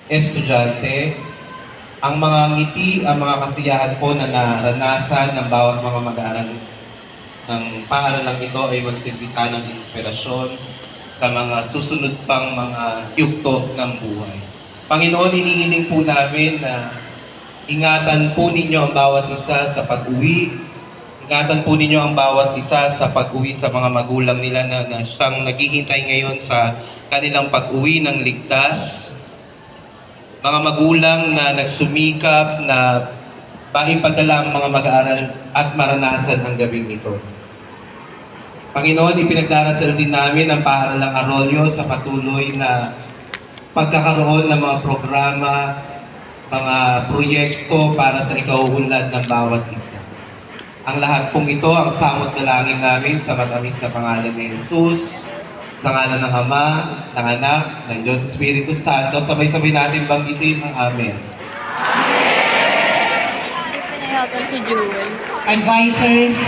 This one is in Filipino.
estudyante, ang mga ngiti, ang mga kasiyahan po na naranasan ng bawat mga mag-aaral ng paaralang ito ay magsilbi ng inspirasyon sa mga susunod pang mga yugto ng buhay. Panginoon, hinihiling po namin na ingatan po ninyo ang bawat isa sa pag-uwi. Ingatan po ninyo ang bawat isa sa pag-uwi sa mga magulang nila na siyang naghihintay ngayon sa kanilang pag-uwi ng ligtas. Mga magulang na nagsumikap na maipadala ang mga mag-aaral at maranasan ang gabing ito. Panginoon, ipinagdarasal din namin ang paaralang Arroyo sa patuloy na pagkakaroon ng mga programa, mga proyekto para sa ikauunlad ng bawat isa. Ang lahat pong ito, ang samot dalangin namin sa matamis na pangalan ni Jesus, sa ngalan ng Ama, ng Anak, ng Diyos Espiritu Santo, sabay-sabay natin banggitin ang Amen. Pinayagan si Jewel. Advisors,